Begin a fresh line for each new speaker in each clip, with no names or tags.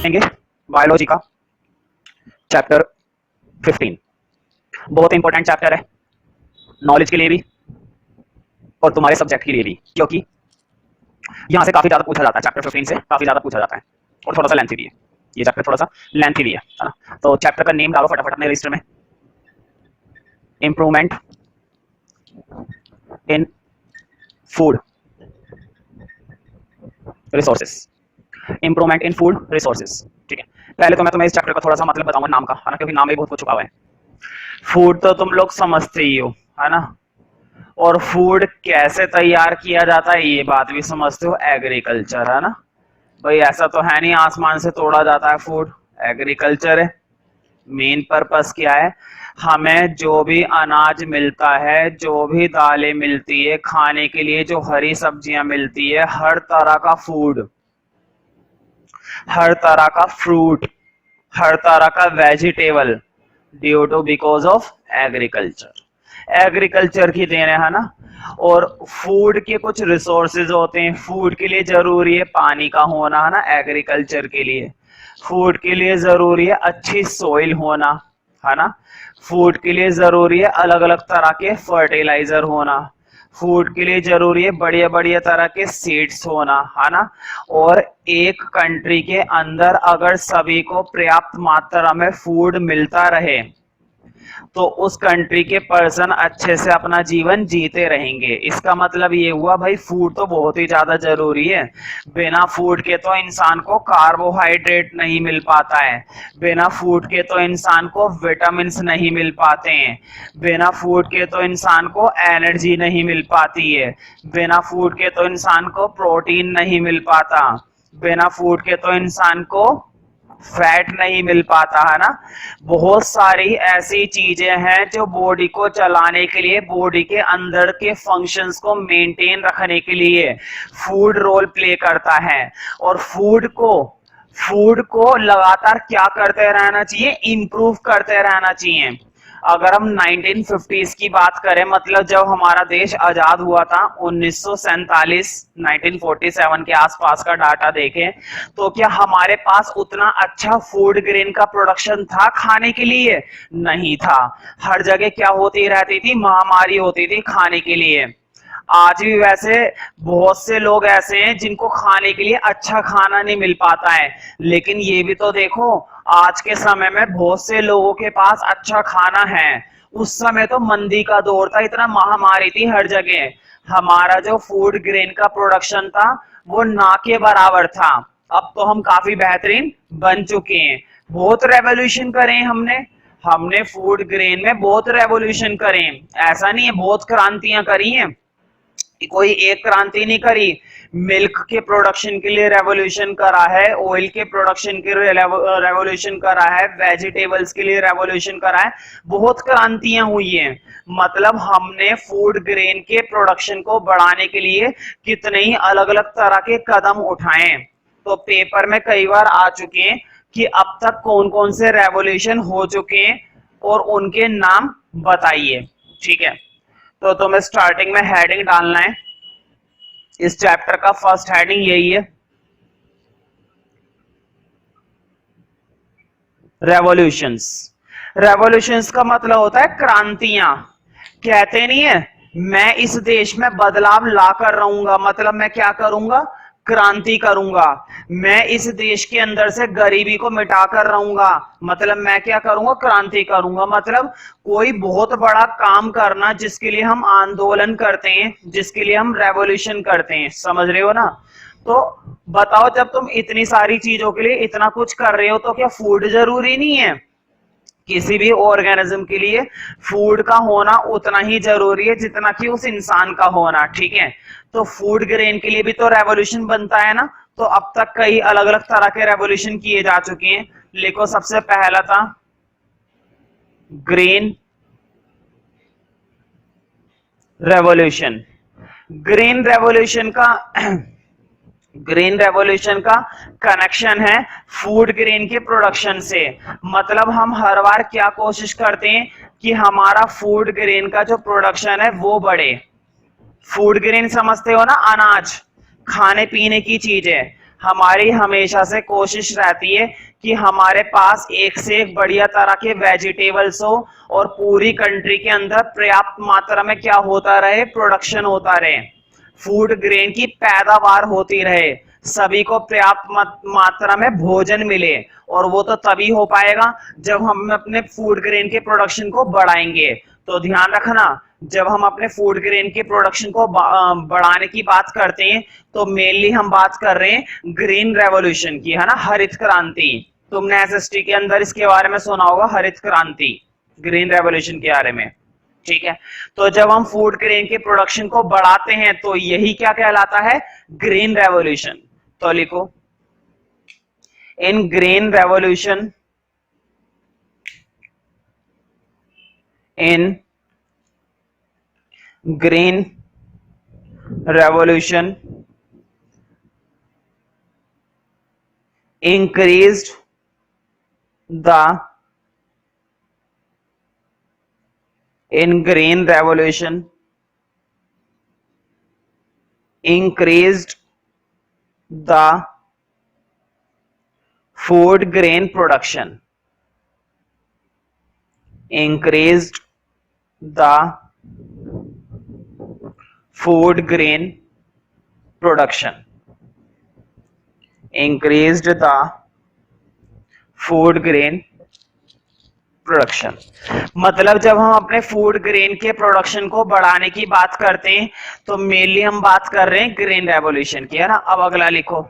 लेंगे बायोलॉजी का चैप्टर 15। बहुत इंपॉर्टेंट चैप्टर है नॉलेज के लिए भी और तुम्हारे सब्जेक्ट के लिए भी, क्योंकि यहाँ से काफी ज्यादा पूछा जाता है। चैप्टर 15 से काफी ज्यादा पूछा जाता है और थोड़ा सा लेंथी भी है। ये चैप्टर थोड़ा सा लेंथी भी है ना। तो चैप्टर का नेम डालो फटाफट अपने रजिस्टर में, improvement in food resources. Improvement in food resources, ठीक है। पहले तो मैं तुम्हें इस चैप्टर का थोड़ा सा मतलब बताऊंगा नाम का, है ना, क्योंकि नाम में बहुत कुछ छुपा हुआ है। फूड तो तुम लोग समझते ही हो, है ना, और फूड कैसे तैयार किया जाता है ये बात भी समझते हो, एग्रीकल्चर, है ना भाई। ऐसा तो है नहीं आसमान से तोड़ा जाता है फूड, एग्रीकल्चर है। मेन पर्पस क्या है, हमें जो भी अनाज मिलता है, जो भी दालें मिलती है खाने के लिए, जो हरी सब्जियां मिलती है, हर तरह का फूड, हर तरह का फ्रूट, हर तरह का vegetable, due to because of agriculture. Agriculture की देन है ना। और फूड के कुछ रिसोर्सेज होते हैं। फूड के लिए जरूरी है पानी का होना, है ना, एग्रीकल्चर के लिए। फूड के लिए जरूरी है अच्छी सोइल होना, है ना। फूड के लिए जरूरी है अलग अलग तरह के फर्टिलाइजर होना। फूड के लिए जरूरी है बढ़िया बढ़िया तरह के सीड्स होना, है ना। और एक कंट्री के अंदर अगर सभी को पर्याप्त मात्रा में फूड मिलता रहे तो उस कंट्री के पर्सन अच्छे से अपना जीवन जीते रहेंगे। इसका मतलब ये हुआ भाई फूड तो बहुत ही ज्यादा जरूरी है। बिना फूड के तो इंसान को कार्बोहाइड्रेट नहीं मिल पाता है, बिना फूड के तो इंसान को विटामिन नहीं मिल पाते हैं, बिना फूड के तो इंसान को एनर्जी नहीं मिल पाती है, बिना फूड के तो इंसान को प्रोटीन नहीं मिल पाता, बिना फूड के तो इंसान को फैट नहीं मिल पाता, है ना। बहुत सारी ऐसी चीजें हैं जो बॉडी को चलाने के लिए, बॉडी के अंदर के फंक्शंस को मेंटेन रखने के लिए फूड रोल प्ले करता है। और फूड को लगातार क्या करते रहना चाहिए, इंप्रूव करते रहना चाहिए। अगर हम 1950s की बात करें, मतलब जब हमारा देश आजाद हुआ था 1947, 1947 के आसपास का डाटा देखें तो क्या हमारे पास उतना अच्छा फूड ग्रेन का प्रोडक्शन था खाने के लिए? नहीं था। हर जगह क्या होती रहती थी, महामारी होती थी खाने के लिए। आज भी वैसे बहुत से लोग ऐसे हैं जिनको खाने के लिए अच्छा खाना नहीं मिल पाता है। लेकिन ये भी तो देखो, आज के समय में बहुत से लोगों के पास अच्छा खाना है। उस समय तो मंदी का दौर था, इतना महामारी थी हर जगह। हमारा जो फूड ग्रेन का प्रोडक्शन था वो ना के बराबर था। अब तो हम काफी बेहतरीन बन चुके हैं। बहुत रेवोल्यूशन करे हमने फूड ग्रेन में बहुत रेवोल्यूशन करे। ऐसा नहीं है, बहुत क्रांतियां करी हैं, कोई एक क्रांति नहीं करी। मिल्क के प्रोडक्शन के लिए रेवोल्यूशन करा है, ऑयल के प्रोडक्शन के लिए रेवोल्यूशन करा है, वेजिटेबल्स के लिए रेवोल्यूशन करा है। बहुत क्रांतियां हुई हैं। मतलब हमने फूड ग्रेन के प्रोडक्शन को बढ़ाने के लिए कितने ही अलग अलग तरह के कदम उठाए। तो पेपर में कई बार आ चुके हैं कि अब तक कौन कौन से रेवोल्यूशन हो चुके हैं और उनके नाम बताइए, ठीक है। तो तुम्हें स्टार्टिंग में हेडिंग डालना है। इस चैप्टर का फर्स्ट हेडिंग यही है, रेवोल्यूशंस। रेवोल्यूशंस का मतलब होता है क्रांतियां। कहते नहीं है मैं इस देश में बदलाव ला कर रहूंगा, मतलब मैं क्या करूंगा, क्रांति करूंगा। मैं इस देश के अंदर से गरीबी को मिटाकर रहूंगा, मतलब मैं क्या करूंगा, क्रांति करूंगा। मतलब कोई बहुत बड़ा काम करना जिसके लिए हम आंदोलन करते हैं, जिसके लिए हम रेवोल्यूशन करते हैं, समझ रहे हो ना। तो बताओ, जब तुम इतनी सारी चीजों के लिए इतना कुछ कर रहे हो तो क्या फूड जरूरी नहीं है? किसी भी ऑर्गेनिज्म के लिए फूड का होना उतना ही जरूरी है जितना कि उस इंसान का होना, ठीक है। तो फूड ग्रेन के लिए भी तो रेवोल्यूशन बनता है ना। तो अब तक कई अलग अलग तरह के रेवोल्यूशन किए जा चुके हैं। लिखो, सबसे पहला था ग्रीन रेवोल्यूशन। ग्रीन रेवोल्यूशन का ग्रीन रेवोल्यूशन का कनेक्शन है फूड ग्रेन के प्रोडक्शन से। मतलब हम हर बार क्या कोशिश करते हैं कि हमारा फूड ग्रेन का जो प्रोडक्शन है वो बढ़े। फूड ग्रेन समझते हो ना, अनाज, खाने पीने की चीज है। हमारी हमेशा से कोशिश रहती है कि हमारे पास एक से एक बढ़िया तरह के वेजिटेबल्स हो और पूरी कंट्री के अंदर पर्याप्त मात्रा में क्या होता रहे, प्रोडक्शन होता रहे, फूड ग्रेन की पैदावार होती रहे, सभी को पर्याप्त मात्रा में भोजन मिले। और वो तो तभी हो पाएगा जब हम अपने फूड ग्रेन के प्रोडक्शन को बढ़ाएंगे। तो ध्यान रखना, जब हम अपने फूड ग्रेन के प्रोडक्शन को बढ़ाने की बात करते हैं तो मेनली हम बात कर रहे हैं ग्रीन रेवोल्यूशन की, है ना, हरित क्रांति। तुमने एसएसटी के अंदर इसके बारे में सुना होगा, हरित क्रांति, ग्रीन रेवोल्यूशन के बारे में, ठीक है। तो जब हम फूड ग्रेन के प्रोडक्शन को बढ़ाते हैं तो यही क्या कहलाता है, ग्रीन रेवोल्यूशन। तो लिखो, इन green revolution, in green revolution increased the in green revolution increased the food grain production, increased the food grain production, increased the food grain production. मतलब जब हम अपने फूड ग्रेन के प्रोडक्शन को बढ़ाने की बात करते हैं तो मेनली हम बात कर रहे हैं ग्रीन रेवोल्यूशन की, है ना। अब अगला लिखो,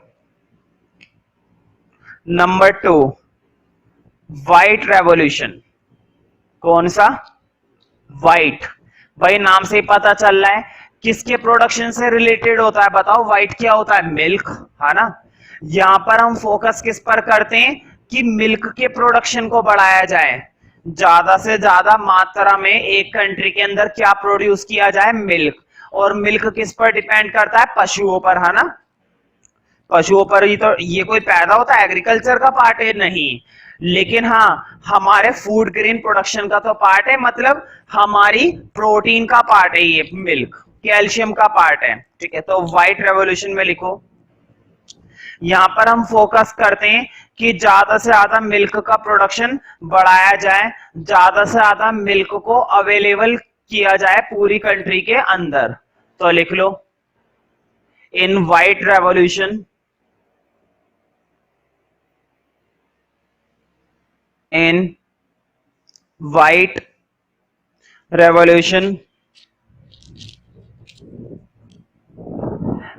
नंबर 2, व्हाइट रेवोल्यूशन। कौन सा, व्हाइट। भाई नाम से ही पता चल रहा है किसके प्रोडक्शन से रिलेटेड होता है, बताओ। व्हाइट क्या होता है, मिल्क, है ना। यहां पर हम फोकस किस पर करते हैं कि मिल्क के प्रोडक्शन को बढ़ाया जाए, ज्यादा से ज्यादा मात्रा में एक कंट्री के अंदर क्या प्रोड्यूस किया जाए, मिल्क। और मिल्क किस पर डिपेंड करता है, पशुओं पर, है ना। पशुओं पर ही तो ये कोई पैदा होता है, एग्रीकल्चर का पार्ट है नहीं, लेकिन हाँ हमारे फूड ग्रेन प्रोडक्शन का तो पार्ट है, मतलब हमारी प्रोटीन का पार्ट है ये मिल्क, कैल्शियम का पार्ट है, ठीक है। तो व्हाइट रेवोल्यूशन में लिखो, यहां पर हम फोकस करते हैं कि ज्यादा से ज्यादा मिल्क का प्रोडक्शन बढ़ाया जाए, ज्यादा से ज्यादा मिल्क को अवेलेबल किया जाए पूरी कंट्री के अंदर। तो लिख लो, in white revolution, in white revolution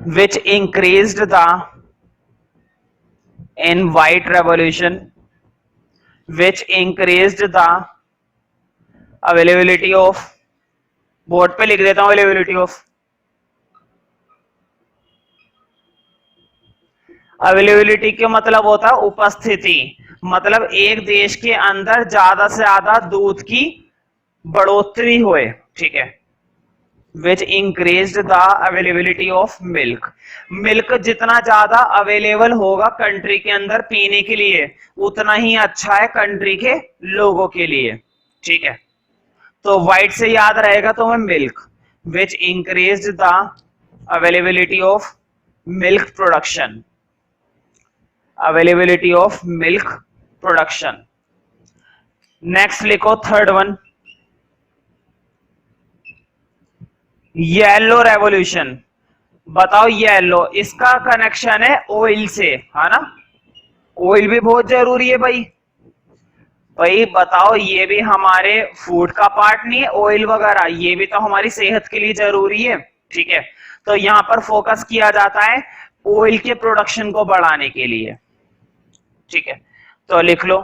which increased the in white revolution which increased the availability of, board पे लिख देता हूं, अवेलेबिलिटी ऑफ, अवेलेबिलिटी का मतलब होता है उपस्थिति, मतलब एक देश के अंदर ज्यादा से ज्यादा दूध की बढ़ोतरी हुए, ठीक है। which increased the availability of milk, milk जितना ज्यादा अवेलेबल होगा कंट्री के अंदर पीने के लिए उतना ही अच्छा है कंट्री के लोगों के लिए, ठीक है। तो व्हाइट से याद रहेगा तो मैं milk, which increased the availability of milk production, availability of milk production। Next लिखो, थर्ड वन, येलो रेवोल्यूशन। बताओ येलो, इसका कनेक्शन है ऑयल से, है ना। ऑयल भी बहुत जरूरी है भाई। भाई बताओ, ये भी हमारे फूड का पार्ट नहीं है, ऑयल वगैरह, ये भी तो हमारी सेहत के लिए जरूरी है, ठीक है। तो यहां पर फोकस किया जाता है ऑयल के प्रोडक्शन को बढ़ाने के लिए, ठीक है। तो लिख लो,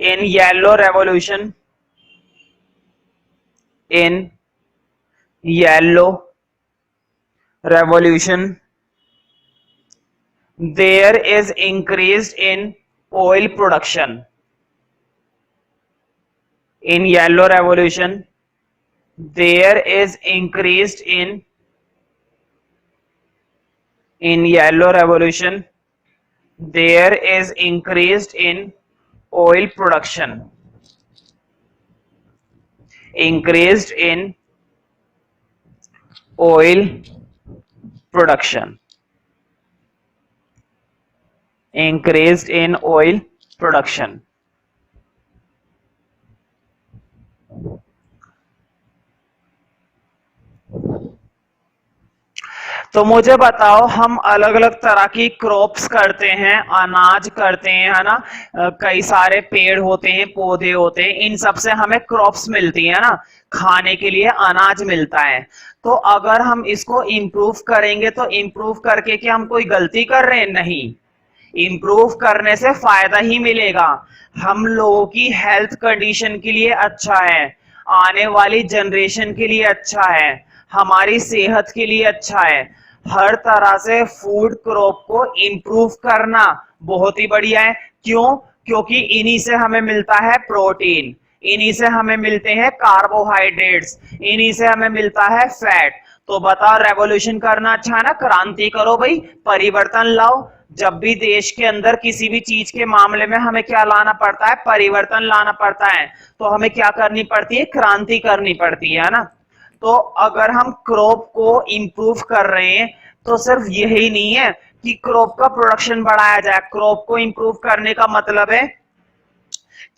in yellow revolution, in yellow revolution there is increased in oil production, in yellow revolution there is increased in yellow revolution there is increased in oil production, increased in oil production। increased in oil production. तो मुझे बताओ, हम अलग अलग तरह की crops करते हैं, अनाज करते हैं, है ना, कई सारे पेड़ होते हैं, पौधे होते हैं, इन सब से हमें क्रॉप्स मिलती है ना, खाने के लिए अनाज मिलता है। तो अगर हम इसको इम्प्रूव करेंगे तो इम्प्रूव करके क्या हम कोई गलती कर रहे हैं? नहीं, इम्प्रूव करने से फायदा ही मिलेगा। हम लोगों की हेल्थ कंडीशन के लिए अच्छा है, आने वाली जनरेशन के लिए अच्छा है, हमारी सेहत के लिए अच्छा है। हर तरह से फूड क्रॉप को इम्प्रूव करना बहुत ही बढ़िया है। क्यों? क्योंकि इन्हीं से हमें मिलता है प्रोटीन, इन्हीं से हमें मिलते हैं कार्बोहाइड्रेट्स, इन्हीं से हमें मिलता है फैट। तो बताओ, रेवोल्यूशन करना अच्छा है ना? क्रांति करो भाई, परिवर्तन लाओ। जब भी देश के अंदर किसी भी चीज के मामले में हमें क्या लाना पड़ता है? परिवर्तन लाना पड़ता है। तो हमें क्या करनी पड़ती है? क्रांति करनी पड़ती है ना। तो अगर हम क्रॉप को इंप्रूव कर रहे हैं तो सिर्फ यही नहीं है कि क्रॉप का प्रोडक्शन बढ़ाया जाए। क्रॉप को इंप्रूव करने का मतलब है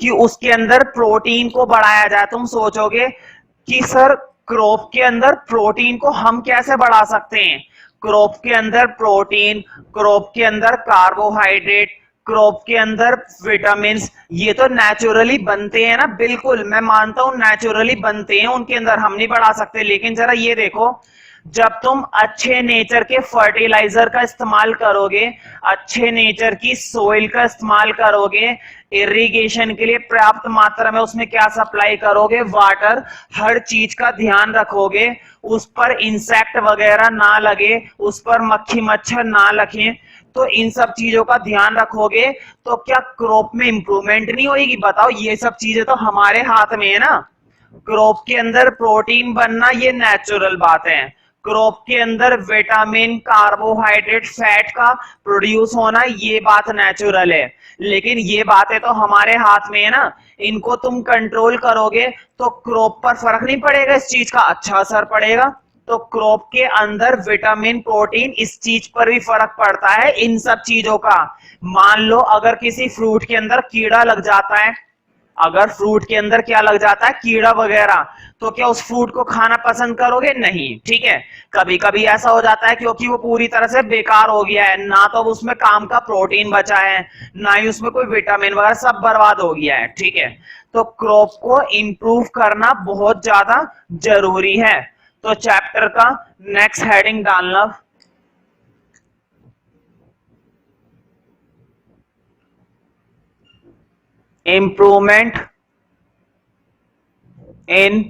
कि उसके अंदर प्रोटीन को बढ़ाया जाए। तुम सोचोगे कि सर, क्रॉप के अंदर प्रोटीन को हम कैसे बढ़ा सकते हैं? क्रॉप के अंदर प्रोटीन, क्रॉप के अंदर कार्बोहाइड्रेट, क्रॉप के अंदर विटामिन, ये तो नेचुरली बनते हैं ना। बिल्कुल, मैं मानता हूं नेचुरली बनते हैं, उनके अंदर हम नहीं बढ़ा सकते। लेकिन जरा ये देखो, जब तुम अच्छे नेचर के फर्टिलाइजर का इस्तेमाल करोगे, अच्छे नेचर की सोइल का इस्तेमाल करोगे, इरिगेशन के लिए पर्याप्त मात्रा में उसमें क्या सप्लाई करोगे? वाटर, हर चीज का ध्यान रखोगे, उस पर इंसेक्ट वगैरह ना लगे, उस पर मक्खी मच्छर ना लगे, तो इन सब चीजों का ध्यान रखोगे, तो क्या क्रॉप में इंप्रूवमेंट नहीं होगी? बताओ, ये सब चीजें तो हमारे हाथ में है ना। क्रॉप के अंदर प्रोटीन बनना ये नेचुरल बात है, क्रॉप के अंदर विटामिन, कार्बोहाइड्रेट, फैट का प्रोड्यूस होना ये बात नेचुरल है। लेकिन ये बातें तो हमारे हाथ में है ना, इनको तुम कंट्रोल करोगे तो क्रॉप पर फर्क नहीं पड़ेगा, इस चीज का अच्छा असर पड़ेगा। तो क्रॉप के अंदर विटामिन, प्रोटीन, इस चीज पर भी फर्क पड़ता है, इन सब चीजों का। मान लो अगर किसी फ्रूट के अंदर कीड़ा लग जाता है, अगर फ्रूट के अंदर क्या लग जाता है? कीड़ा वगैरह, तो क्या उस फ्रूट को खाना पसंद करोगे? नहीं, ठीक है। कभी कभी ऐसा हो जाता है क्योंकि वो पूरी तरह से बेकार हो गया है, ना तो उसमें काम का प्रोटीन बचा है, ना ही उसमें कोई विटामिन वगैरह, सब बर्बाद हो गया है, ठीक है। तो क्रॉप को इंप्रूव करना बहुत ज्यादा जरूरी है। तो चैप्टर का नेक्स्ट हेडिंग डालना, improvement in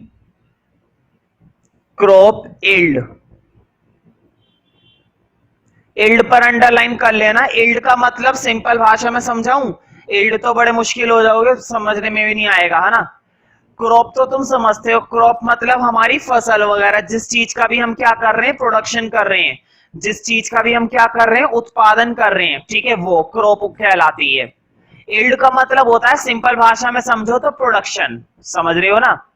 crop yield. Yield पर अंडरलाइन कर लेना। इल्ड का मतलब सिंपल भाषा में समझाऊं? इल्ड तो बड़े मुश्किल हो जाओगे, समझने में भी नहीं आएगा, है ना। क्रॉप तो तुम समझते हो, क्रॉप मतलब हमारी फसल वगैरह, जिस चीज का भी हम क्या कर रहे हैं? प्रोडक्शन कर रहे हैं, जिस चीज का भी हम क्या कर रहे हैं? उत्पादन कर रहे हैं, ठीक है, वो क्रॉप कहलाती है। इल्ड का मतलब होता है, सिंपल भाषा में समझो तो, प्रोडक्शन। समझ रहे हो ना?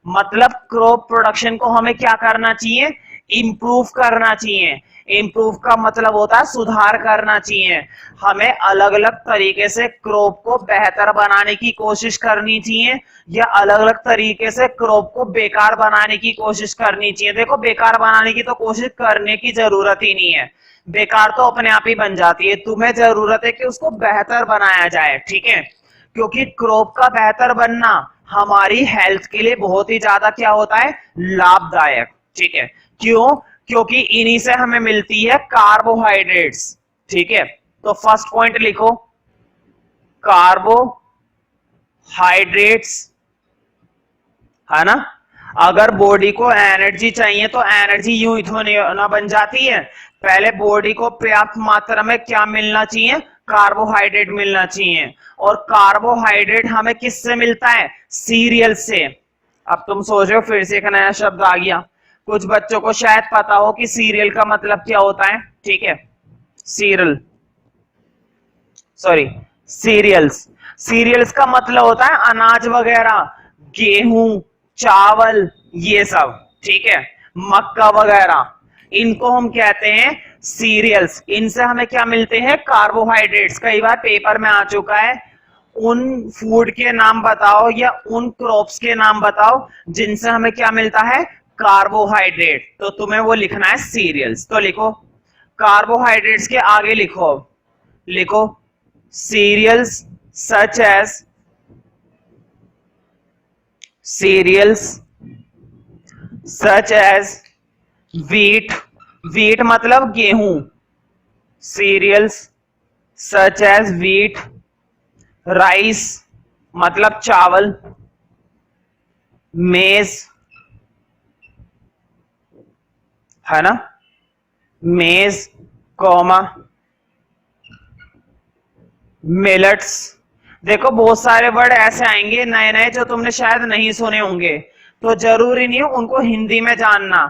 मतलब क्रॉप प्रोडक्शन को हमें क्या करना चाहिए? इंप्रूव करना चाहिए। इंप्रूव का मतलब होता है सुधार करना चाहिए। हमें अलग अलग तरीके से क्रॉप को बेहतर बनाने की कोशिश करनी चाहिए, या अलग अलग तरीके से क्रॉप को बेकार बनाने की कोशिश करनी चाहिए। देखो, बेकार बनाने की तो कोशिश करने की जरूरत ही नहीं है, बेकार तो अपने आप ही बन जाती है। तुम्हें जरूरत है कि उसको बेहतर बनाया जाए, ठीक है। क्योंकि क्रॉप का बेहतर बनना हमारी हेल्थ के लिए बहुत ही ज्यादा क्या होता है? लाभदायक, ठीक है। क्यों? क्योंकि इन्हीं से हमें मिलती है कार्बोहाइड्रेट्स, ठीक है। तो फर्स्ट पॉइंट लिखो, कार्बोहाइड्रेट्स, है ना। अगर बॉडी को एनर्जी चाहिए तो एनर्जी यूं ही तो ना बन जाती है। पहले बॉडी को पर्याप्त मात्रा में क्या मिलना चाहिए? कार्बोहाइड्रेट मिलना चाहिए। और कार्बोहाइड्रेट हमें किससे मिलता है? सीरियल से। अब तुम सोच रहे हो फिर से एक नया शब्द आ गया, कुछ बच्चों को शायद पता हो कि सीरियल का मतलब क्या होता है, ठीक है। Serial, sorry, serials. सीरियल्स का मतलब होता है अनाज वगैरह, गेहूं, चावल, ये सब, ठीक है, मक्का वगैरह, इनको हम कहते हैं सीरियल्स, इनसे हमें क्या मिलते हैं? कार्बोहाइड्रेट्स। कई बार पेपर में आ चुका है, उन फूड के नाम बताओ या उन क्रॉप्स के नाम बताओ जिनसे हमें क्या मिलता है? कार्बोहाइड्रेट। तो तुम्हें वो लिखना है सीरियल्स। तो लिखो कार्बोहाइड्रेट्स के आगे लिखो, लिखो cereals such as, cereals such as wheat, wheat मतलब गेहूं, cereals such as wheat, rice मतलब चावल, maize है ना, maize कॉमा मिलेट्स। देखो बहुत सारे वर्ड ऐसे आएंगे नए नए जो तुमने शायद नहीं सुने होंगे, तो जरूरी नहीं है उनको हिंदी में जानना।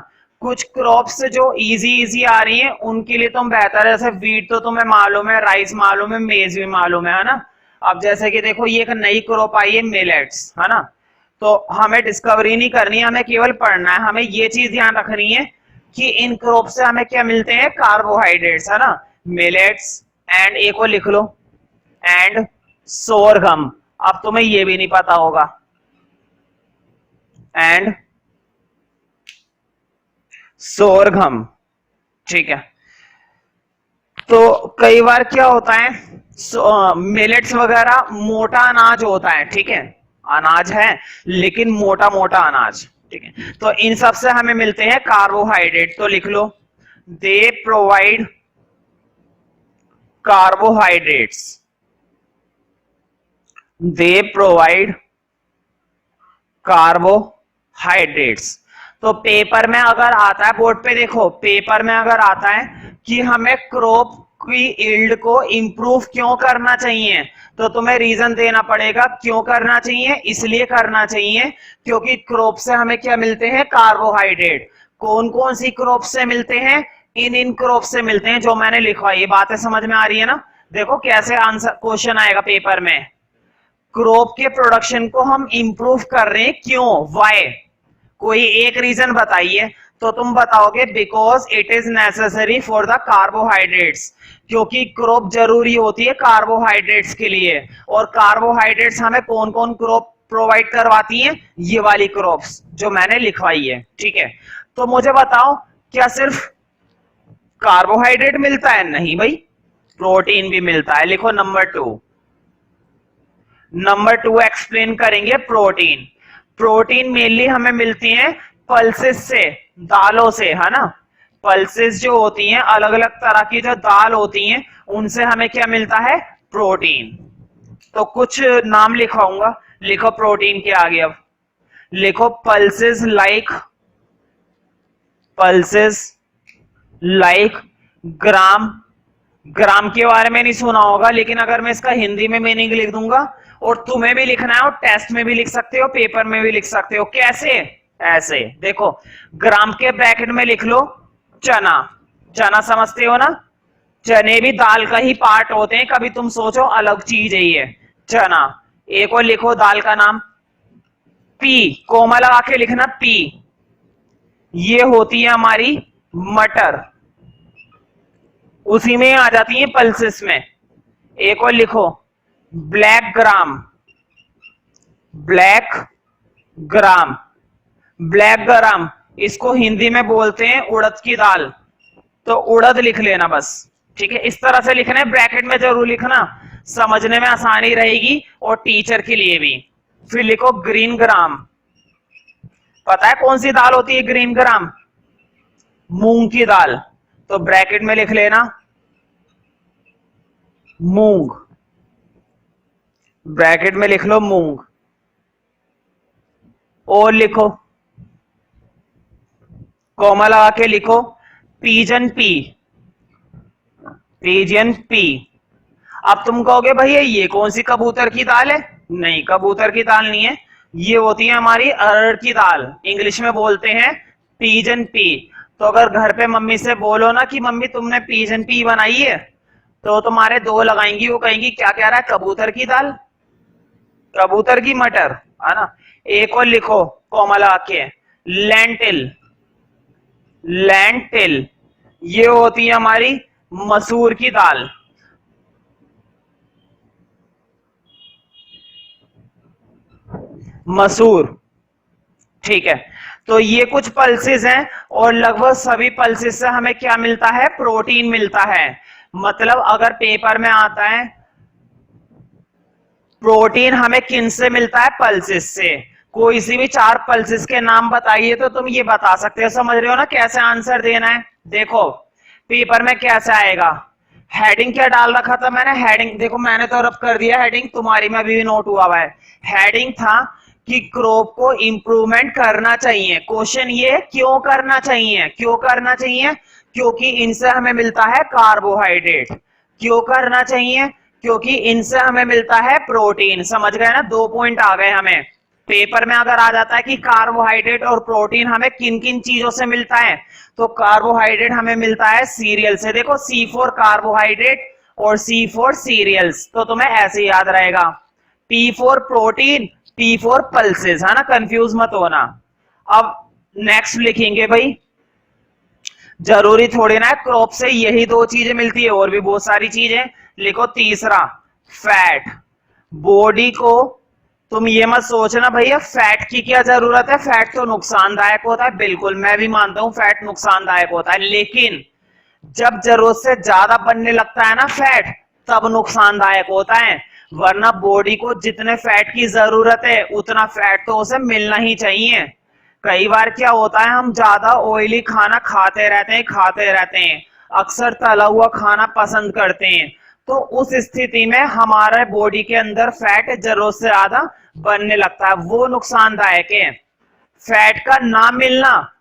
कुछ क्रॉप्स जो इजी इजी आ रही हैं उनके लिए तुम बेहतर है, जैसे वीट तो तुम्हें मालूम है, राइस मालूम है, मेज भी मालूम है ना। अब जैसे कि देखो ये एक नई क्रॉप आई है मिलेट्स, है ना, तो हमें डिस्कवरी नहीं करनी है, हमें केवल पढ़ना है। हमें ये चीज ध्यान रखनी है कि इन क्रॉप से हमें क्या मिलते हैं? कार्बोहाइड्रेट्स, है ना, मिलेट्स। एंड एक को लिख लो, एंड सोरगम। अब तुम्हें ये भी नहीं पता होगा, एंड सोरगम, ठीक है। तो कई बार क्या होता है, मिलेट्स वगैरह मोटा अनाज होता है, ठीक है, अनाज है लेकिन मोटा मोटा अनाज, ठीक है। तो इन सब से हमें मिलते हैं कार्बोहाइड्रेट। तो लिख लो they provide carbohydrates, they provide carbohydrates. तो पेपर में अगर आता है, बोर्ड पे देखो, पेपर में अगर आता है कि हमें क्रॉप की यील्ड को इंप्रूव क्यों करना चाहिए, तो तुम्हें रीजन देना पड़ेगा क्यों करना चाहिए। इसलिए करना चाहिए क्योंकि क्रॉप से हमें क्या मिलते हैं? कार्बोहाइड्रेट। कौन कौन सी क्रॉप से मिलते हैं? इन क्रॉप से मिलते हैं जो मैंने लिखवाई। ये बातें समझ में आ रही है ना? देखो कैसे आंसर क्वेश्चन आएगा पेपर में। क्रॉप के प्रोडक्शन को हम इंप्रूव कर रहे हैं, क्यों? वाई? कोई एक रीजन बताइए। तो तुम बताओगे because it is necessary for the carbohydrates, क्योंकि क्रॉप जरूरी होती है कार्बोहाइड्रेट्स के लिए। और कार्बोहाइड्रेट्स हमें कौन कौन क्रॉप प्रोवाइड करवाती हैं? ये वाली क्रॉप्स जो मैंने लिखवाई है, ठीक है। तो मुझे बताओ क्या सिर्फ कार्बोहाइड्रेट मिलता है? नहीं भाई, प्रोटीन भी मिलता है। लिखो नंबर 2, नंबर 2 एक्सप्लेन करेंगे प्रोटीन। प्रोटीन मेनली हमें मिलती हैं पल्सेस से, दालों से, है ना। पल्सेस जो होती हैं, अलग अलग तरह की जो दाल होती हैं, उनसे हमें क्या मिलता है? प्रोटीन। तो कुछ नाम लिखाऊंगा, लिखो प्रोटीन के आगे। अब लिखो पल्सेस लाइक, पल्सेस लाइक ग्राम। ग्राम के बारे में नहीं सुना होगा, लेकिन अगर मैं इसका हिंदी में मीनिंग लिख दूंगा, और तुम्हें भी लिखना है, और टेस्ट में भी लिख सकते हो, पेपर में भी लिख सकते हो। कैसे? ऐसे देखो, ग्राम के ब्रैकेट में लिख लो चना। चना समझते हो ना? चने भी दाल का ही पार्ट होते हैं, कभी तुम सोचो अलग चीज है ये चना। एक और लिखो दाल का नाम पी, कोमा लगा के लिखना पी। ये होती है हमारी मटर, उसी में आ जाती है पल्सेस में। एक और लिखो black gram, black gram, black gram इसको हिंदी में बोलते हैं उड़द की दाल, तो उड़द लिख लेना बस, ठीक है। इस तरह से लिखना है, ब्रैकेट में जरूर लिखना, समझने में आसानी रहेगी और टीचर के लिए भी। फिर लिखो ग्रीन ग्राम। पता है कौन सी दाल होती है ग्रीन ग्राम? मूंग की दाल, तो ब्रैकेट में लिख लेना मूंग, ब्रैकेट में लिख लो मूंग। और लिखो कॉमा लगा के लिखो पिजन पी, पिजन पी। अब तुम कहोगे भैया ये कौन सी कबूतर की दाल है? नहीं, कबूतर की दाल नहीं है, ये होती है हमारी अरहर की दाल, इंग्लिश में बोलते हैं पिजन पी। तो अगर घर पे मम्मी से बोलो ना कि मम्मी तुमने पिजन पी बनाई है, तो तुम्हारे दो लगाएंगी, वो कहेंगी क्या कह रहा है? कबूतर की दाल, कबूतर की मटर, है ना। एक और लिखो कॉमा लगा के लेंटिल, लेंटिल ये होती है हमारी मसूर की दाल, मसूर, ठीक है। तो ये कुछ पल्सेस हैं और लगभग सभी पल्सेस से हमें क्या मिलता है, प्रोटीन मिलता है। मतलब अगर पेपर में आता है प्रोटीन हमें किन से मिलता है, पल्सेस से। कोई सी भी 4 पल्सेस के नाम बताइए तो तुम ये बता सकते हो। समझ रहे हो ना कैसे आंसर देना है। देखो पेपर में कैसे आएगा, हेडिंग क्या डाल रखा था मैंने, हेडिंग देखो मैंने तो रब कर दिया हेडिंग, तुम्हारी में अभी भी नोट हुआ है। हेडिंग था कि क्रॉप को इंप्रूवमेंट करना चाहिए। क्वेश्चन ये क्यों करना चाहिए, क्यों करना चाहिए, क्योंकि इनसे हमें मिलता है कार्बोहाइड्रेट। क्यों करना चाहिए, क्योंकि इनसे हमें मिलता है प्रोटीन। समझ गए ना, 2 पॉइंट आ गए हमें। पेपर में अगर आ जाता है कि कार्बोहाइड्रेट और प्रोटीन हमें किन किन चीजों से मिलता है, तो कार्बोहाइड्रेट हमें मिलता है सीरियल से। देखो C4 कार्बोहाइड्रेट और C4 सीरियल्स, तो तुम्हें ऐसे याद रहेगा। P4 प्रोटीन, P4 पल्सेस, है ना, कंफ्यूज मत होना। अब नेक्स्ट लिखेंगे भाई, जरूरी थोड़ी ना है क्रॉप से यही 2 चीजें मिलती है, और भी बहुत सारी चीजें। लिखो तीसरा, फैट। बॉडी को तुम ये मत सोचना भैया फैट की क्या जरूरत है, फैट तो नुकसानदायक होता है, बिल्कुल मैं भी मानता हूं फैट नुकसानदायक होता है, लेकिन जब जरूरत से ज्यादा बनने लगता है ना फैट, तब नुकसानदायक होता है। वरना बॉडी को जितने फैट की जरूरत है उतना फैट तो उसे मिलना ही चाहिए। कई बार क्या होता है, हम ज्यादा ऑयली खाना खाते रहते हैं, खाते रहते हैं, अक्सर तला हुआ खाना पसंद करते हैं, तो उस स्थिति में हमारे बॉडी के अंदर फैट जरूरत से ज्यादा बनने लगता है, वो नुकसानदायक है। फैट का ना मिलना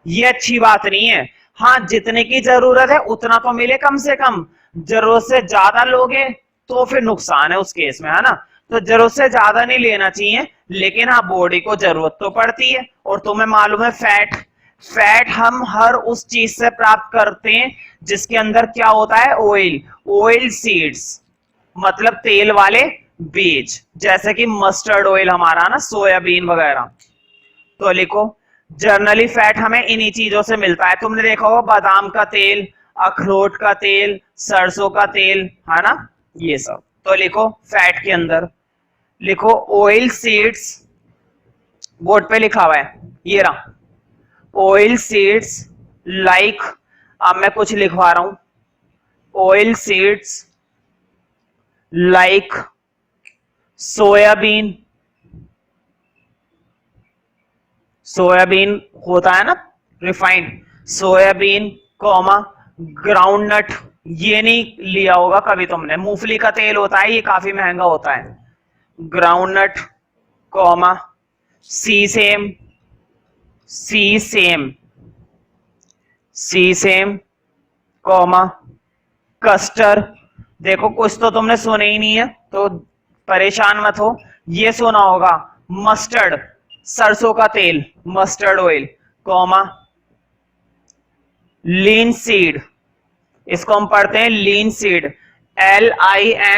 ये अच्छी बात नहीं है। हाँ जितने की जरूरत है उतना तो मिले कम से कम, जरूरत से ज्यादा लोगे तो फिर नुकसान है उस केस में, है ना। तो जरूरत से ज्यादा नहीं लेना चाहिए, लेकिन हाँ बॉडी को जरूरत तो पड़ती है। और तुम्हें मालूम है फैट, फैट हम हर उस चीज से प्राप्त करते हैं जिसके अंदर क्या होता है, ऑयल, ऑयल सीड्स, मतलब तेल वाले बीज, जैसे कि मस्टर्ड ऑयल हमारा ना, सोयाबीन वगैरह। तो लिखो जर्नली फैट हमें इन्हीं चीजों से मिलता है। तुमने देखा होगा बादाम का तेल, अखरोट का तेल, सरसों का तेल, है ना, ये सब। तो लिखो फैट के अंदर लिखो ऑयल सीड्स, बोर्ड पे लिखा हुआ है ये रहा, ऑयल सीड्स लाइक, अब मैं कुछ लिखवा रहा हूं, oil seeds like soybean, soybean होता है ना रिफाइंड, सोयाबीन कॉमा ग्राउंडनट, ये नहीं लिया होगा कभी तुमने, मूंगफली का तेल होता है, ये काफी महंगा होता है, ग्राउंडनट कॉमा सी सेम, सी सेम, सी सेम कॉमा कस्टर। देखो कुछ तो तुमने सुने ही नहीं है तो परेशान मत हो, ये सुना होगा मस्टर्ड, सरसों का तेल, mustard oil comma linseed, इसको हम पढ़ते हैं linseed, LINSEAD,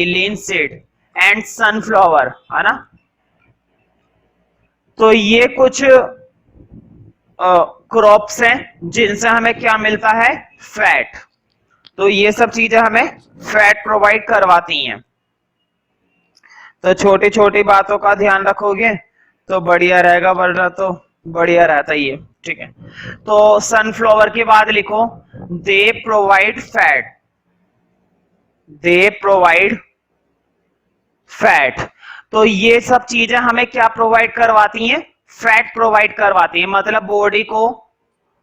linseed, and sunflower, है ना। तो ये कुछ क्रॉप्स हैं जिनसे हमें क्या मिलता है, फैट। तो ये सब चीजें हमें फैट प्रोवाइड करवाती हैं। तो छोटी छोटी बातों का ध्यान रखोगे तो बढ़िया रहेगा, वरना तो बढ़िया रहता ही है, ठीक है। तो सनफ्लावर के बाद लिखो they provide fat, they provide fat. तो ये सब चीजें हमें क्या प्रोवाइड करवाती हैं, फैट प्रोवाइड करवाती है। मतलब बॉडी को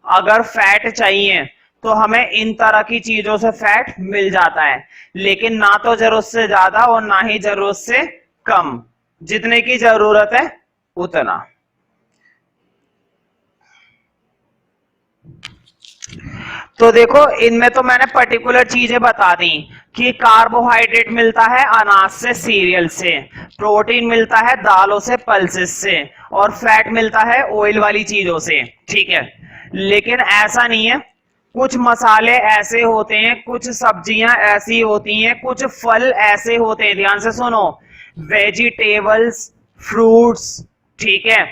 अगर फैट चाहिए तो हमें इन तरह की चीजों से फैट मिल जाता है, लेकिन ना तो जरूरत से ज्यादा और ना ही जरूरत से कम, जितने की जरूरत है उतना। तो देखो इनमें तो मैंने पर्टिकुलर चीजें बता दी कि कार्बोहाइड्रेट मिलता है अनाज से, सीरियल से, प्रोटीन मिलता है दालों से, पल्सेस से, और फैट मिलता है ऑयल वाली चीजों से, ठीक है। लेकिन ऐसा नहीं है, कुछ मसाले ऐसे होते हैं, कुछ सब्जियां ऐसी होती हैं, कुछ फल ऐसे होते हैं, ध्यान से सुनो, वेजिटेबल्स, फ्रूट्स, ठीक है,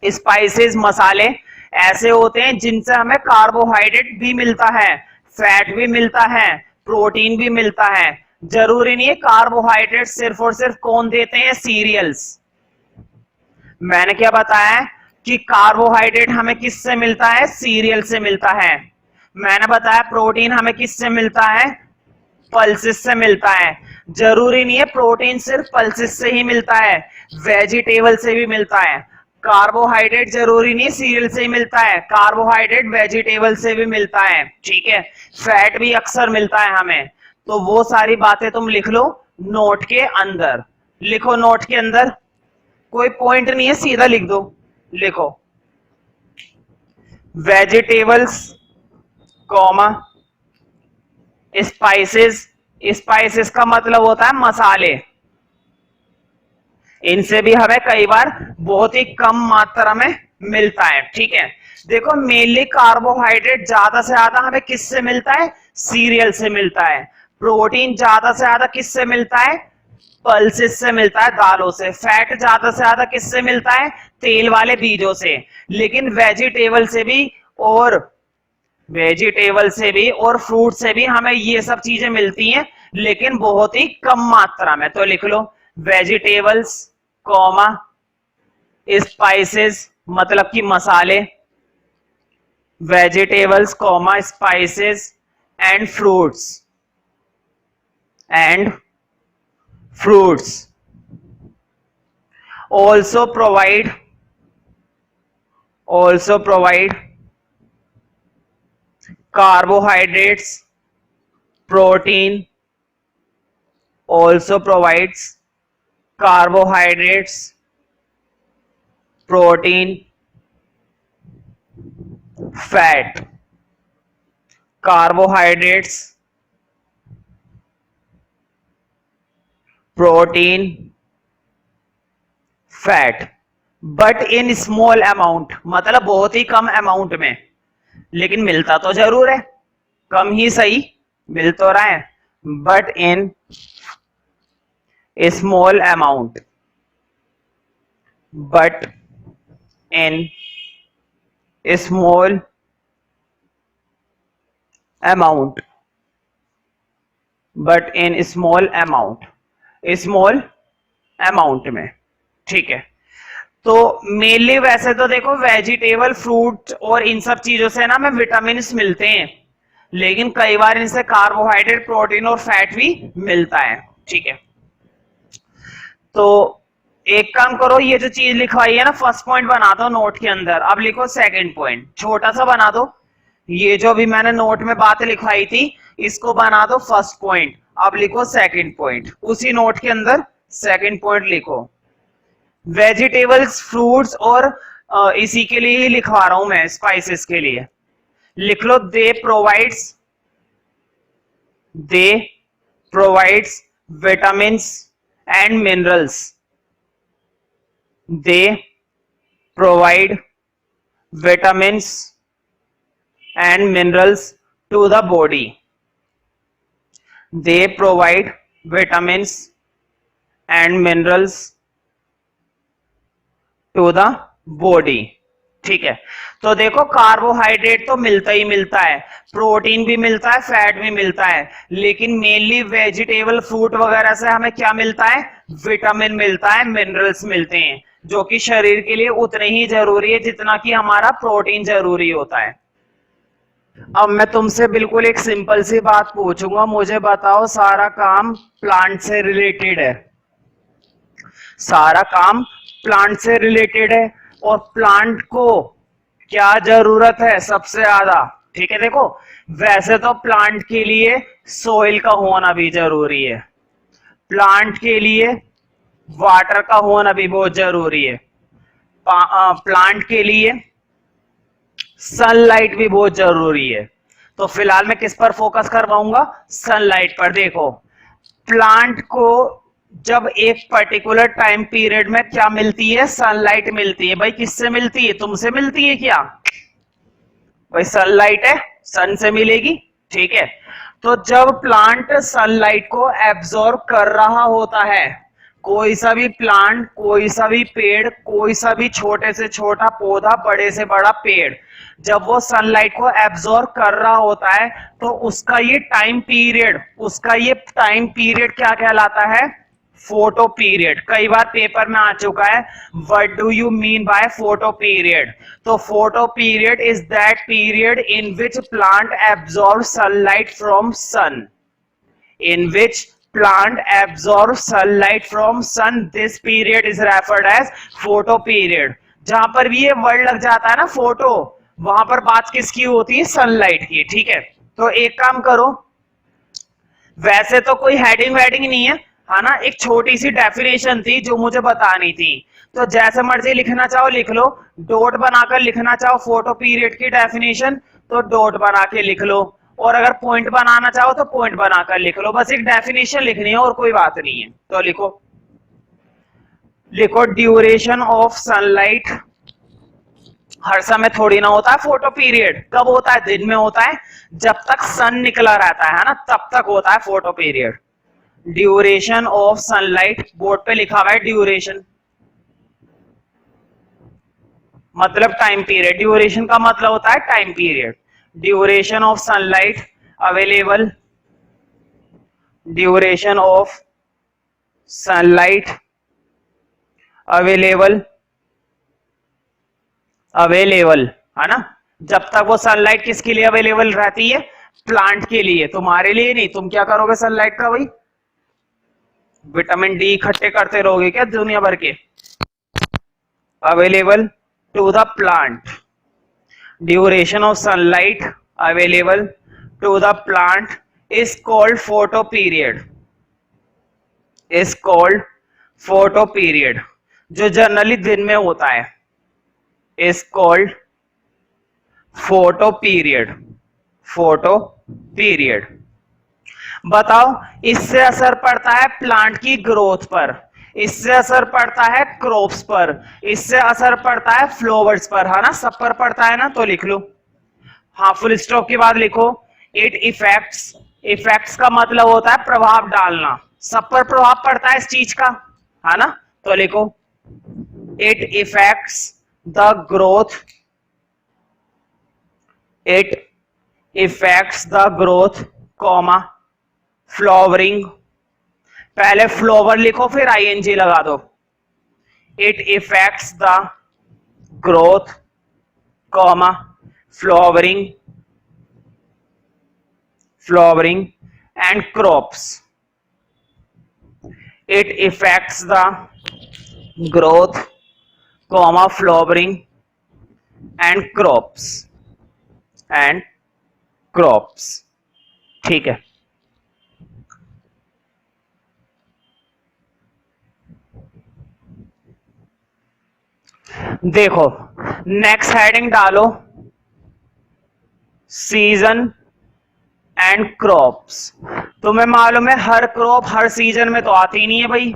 स्पाइसेस, मसाले ऐसे होते हैं जिनसे हमें कार्बोहाइड्रेट भी मिलता है, फैट भी मिलता है, प्रोटीन भी मिलता है। जरूरी नहीं है कार्बोहाइड्रेट सिर्फ और सिर्फ कौन देते हैं, सीरियल्स। मैंने क्या बताया कि कार्बोहाइड्रेट हमें किससे मिलता है, सीरियल से मिलता है। मैंने बताया प्रोटीन हमें किससे मिलता है, पल्सेस से मिलता है। जरूरी नहीं है प्रोटीन सिर्फ पल्सेस से ही मिलता है, वेजिटेबल से भी मिलता है। कार्बोहाइड्रेट जरूरी नहीं सीरियल से ही मिलता है, कार्बोहाइड्रेट वेजिटेबल से भी मिलता है, ठीक है। फैट भी अक्सर मिलता है हमें। तो वो सारी बातें तुम लिख लो नोट के अंदर। लिखो नोट के अंदर, कोई पॉइंट नहीं है, सीधा लिख दो। लिखो वेजिटेबल्स कॉमा स्पाइसेस, स्पाइसेस का मतलब होता है मसाले। इनसे भी हमें कई बार बहुत ही कम मात्रा में मिलता है, ठीक है। देखो मेनली कार्बोहाइड्रेट ज्यादा से ज्यादा हमें किससे मिलता है, सीरियल से मिलता है। प्रोटीन ज्यादा से ज्यादा किससे मिलता है, पल्सेस से मिलता है, दालों से। फैट ज्यादा से ज्यादा किससे मिलता है, तेल वाले बीजों से। लेकिन वेजिटेबल से भी और फ्रूट से भी हमें ये सब चीजें मिलती हैं, लेकिन बहुत ही कम मात्रा में। तो लिख लो वेजिटेबल्स कॉमा स्पाइसेस, मतलब कि मसाले, vegetables comma spices and fruits also provide carbohydrates, protein also provides carbohydrates, protein, fat, carbohydrates, protein, fat, but in small amount, मतलब बहुत ही कम अमाउंट में। लेकिन मिलता तो जरूर है, कम ही सही मिल तो रहा है, but in small amount, but in small amount, but in small amount, small amount में, ठीक है। तो मेनली वैसे तो देखो वेजिटेबल, फ्रूट और इन सब चीजों से ना हमें विटामिन मिलते हैं, लेकिन कई बार इनसे कार्बोहाइड्रेट, प्रोटीन और फैट भी मिलता है, ठीक है। तो एक काम करो, ये जो चीज लिखवाई है ना, फर्स्ट पॉइंट बना दो नोट के अंदर। अब लिखो सेकंड पॉइंट, छोटा सा बना दो। ये जो भी मैंने नोट में बातें लिखवाई थी इसको बना दो फर्स्ट पॉइंट। अब लिखो सेकंड पॉइंट, उसी नोट के अंदर सेकंड पॉइंट लिखो। वेजिटेबल्स, फ्रूट्स और इसी के लिए ही लिखवा रहा हूं मैं, स्पाइसेस के लिए। लिख लो they provides vitamins and minerals, they provide vitamins and minerals to the body, they provide vitamins and minerals to the body, ठीक है। तो देखो कार्बोहाइड्रेट तो मिलता ही मिलता है, प्रोटीन भी मिलता है, फैट भी मिलता है, लेकिन मेनली वेजिटेबल, फ्रूट वगैरह से हमें क्या मिलता है, विटामिन मिलता है, मिनरल्स मिलते हैं, जो कि शरीर के लिए उतने ही जरूरी है जितना कि हमारा प्रोटीन जरूरी होता है। अब मैं तुमसे बिल्कुल एक सिंपल सी बात पूछूंगा, मुझे बताओ सारा काम प्लांट से रिलेटेड है, सारा काम प्लांट से रिलेटेड है, और प्लांट को क्या जरूरत है सबसे ज्यादा, ठीक है। देखो वैसे तो प्लांट के लिए सोइल का होना भी जरूरी है, प्लांट के लिए वाटर का होना भी बहुत जरूरी है, प्लांट के लिए सनलाइट भी बहुत जरूरी है। तो फिलहाल मैं किस पर फोकस करवाऊंगा, सनलाइट पर। देखो प्लांट को जब एक पर्टिकुलर टाइम पीरियड में क्या मिलती है, सनलाइट मिलती है। भाई किससे मिलती है, तुमसे मिलती है क्या, भाई सनलाइट है, सन से मिलेगी, ठीक है। तो जब प्लांट सनलाइट को एब्जॉर्ब कर रहा होता है कोई सा भी प्लांट, कोई सा भी पेड़, कोई सा भी छोटे से छोटा पौधा, बड़े से बड़ा पेड़, जब वो सनलाइट को एब्जॉर्ब कर रहा होता है तो उसका ये टाइम पीरियड क्या कहलाता है? Photo period. कई बार पेपर में आ चुका है, what do you mean by photo period? तो photo period is that period in which plant absorb sunlight from sun. In which plant absorbs sunlight from sun, this period is referred as photo period। जहां पर भी ये word लग जाता है ना photo, वहां पर बात किसकी होती है? सनलाइट की। ठीक है, तो एक काम करो, वैसे तो कोई हेडिंग वेडिंग नहीं है ना, एक छोटी सी डेफिनेशन थी जो मुझे बतानी थी, तो जैसे मर्जी लिखना चाहो लिख लो, डॉट बनाकर लिखना चाहो फोटो पीरियड की डेफिनेशन तो डॉट बना के लिख लो, और अगर पॉइंट बनाना चाहो तो पॉइंट बनाकर लिख लो, बस एक डेफिनेशन लिखनी है और कोई बात नहीं है। तो लिखो ड्यूरेशन ऑफ सनलाइट। हर समय थोड़ी ना होता है फोटो पीरियड, कब होता है? दिन में होता है, जब तक सन निकला रहता है ना, तब तक होता है photo period. Duration of sunlight, board पे लिखा हुआ है ड्यूरेशन मतलब टाइम पीरियड, ड्यूरेशन का मतलब होता है time period. Duration of sunlight available, duration of sunlight available है ना, जब तक वो सनलाइट किसके लिए अवेलेबल रहती है? प्लांट के लिए, तुम्हारे लिए नहीं। तुम क्या करोगे सनलाइट का? भाई विटामिन डी इकट्ठे करते रहोगे क्या दुनिया भर के? Available to the plant, duration of sunlight available to the plant is called photo period, is called photo period, जो जनरली दिन में होता है, is called photo period, photo period. बताओ, इससे असर पड़ता है प्लांट की ग्रोथ पर, इससे असर पड़ता है क्रॉप्स पर, इससे असर पड़ता है फ्लावर्स पर, है ना, सब पर पड़ता है ना। तो लिख लो, हाँ, फुल स्टॉप के बाद लिखो इट इफेक्ट्स। इफेक्ट्स का मतलब होता है प्रभाव डालना, सब पर प्रभाव पड़ता है इस चीज का, है ना। तो लिखो it effects the growth, it effects the growth comma flowering, पहले फ्लावर लिखो फिर आईएनजी लगा दो। It effects the growth comma flowering, flowering and crops. It effects the growth comma flowering and crops, and crops. ठीक है, देखो next heading डालो season and crops. तुम्हें मालूम है हर क्रॉप हर सीजन में तो आती नहीं है भाई,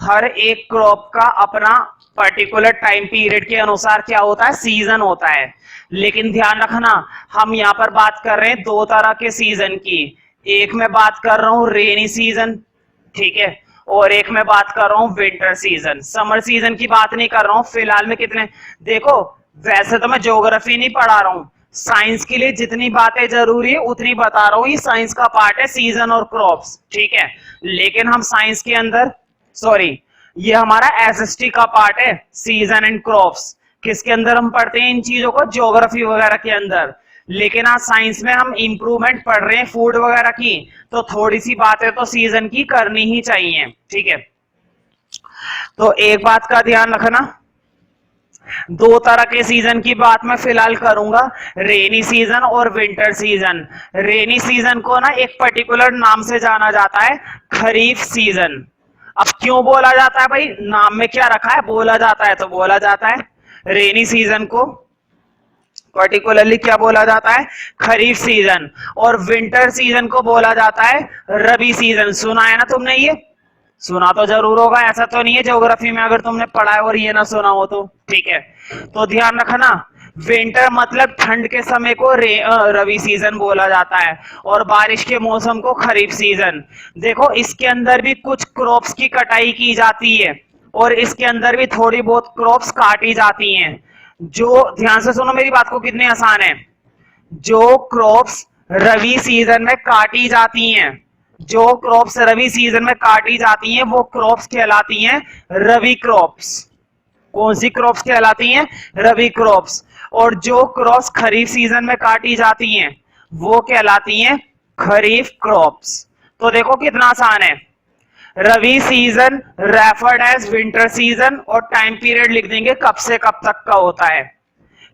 हर एक क्रॉप का अपना पर्टिकुलर टाइम पीरियड के अनुसार क्या होता है? सीजन होता है। लेकिन ध्यान रखना, हम यहाँ पर बात कर रहे हैं दो तरह के सीजन की, एक मैं बात कर रहा हूँ रेनी सीजन, ठीक है, और एक मैं बात कर रहा हूँ विंटर सीजन। समर सीजन की बात नहीं कर रहा हूँ फिलहाल में। कितने देखो, वैसे तो मैं ज्योग्राफी नहीं पढ़ा रहा हूँ, साइंस के लिए जितनी बातें जरूरी है उतनी बता रहा हूँ, ये साइंस का पार्ट है सीजन और क्रॉप्स, ठीक है। लेकिन हम साइंस के अंदर, सॉरी, ये हमारा एसएसटी का पार्ट है, सीजन एंड क्रॉप्स। किसके अंदर हम पढ़ते हैं इन चीजों को? ज्योग्राफी वगैरह के अंदर। लेकिन आज साइंस में हम इंप्रूवमेंट पढ़ रहे हैं फूड वगैरह की, तो थोड़ी सी बातें तो सीजन की करनी ही चाहिए, ठीक है। तो एक बात का ध्यान रखना, दो तरह के सीजन की बात मैं फिलहाल करूंगा, रेनी सीजन और विंटर सीजन। रेनी सीजन को ना एक पर्टिकुलर नाम से जाना जाता है, खरीफ सीजन। अब क्यों बोला जाता है भाई? नाम में क्या रखा है? बोला जाता है, तो बोला जाता है रेनी सीजन को पर्टिकुलरली क्या बोला जाता है? खरीफ सीजन। और विंटर सीजन को बोला जाता है रबी सीजन। सुना है ना तुमने? ये सुना तो जरूर होगा, ऐसा तो नहीं है ज्योग्राफी में अगर तुमने पढ़ा है और ये ना सुना हो तो, ठीक है। तो ध्यान रखना, विंटर मतलब ठंड के समय को रवि सीजन बोला जाता है, और बारिश के मौसम को खरीफ सीजन। देखो इसके अंदर भी कुछ क्रॉप्स की कटाई की जाती है, और इसके अंदर भी थोड़ी बहुत क्रॉप्स काटी जाती हैं। जो ध्यान से सुनो मेरी बात को, कितने आसान है। जो क्रॉप्स रवि सीजन में काटी जाती हैं, जो क्रॉप्स रवि सीजन में काटी जाती हैं वो क्रॉप्स कहलाती हैं रवि क्रॉप्स। कौन सी क्रॉप्स कहलाती हैं? रवि क्रॉप्स। और जो क्रॉप्स खरीफ सीजन में काटी जाती हैं वो कहलाती हैं खरीफ क्रॉप्स। तो देखो कितना आसान है। Rabi season referred as winter season, और टाइम पीरियड लिख देंगे कब से कब तक का होता है।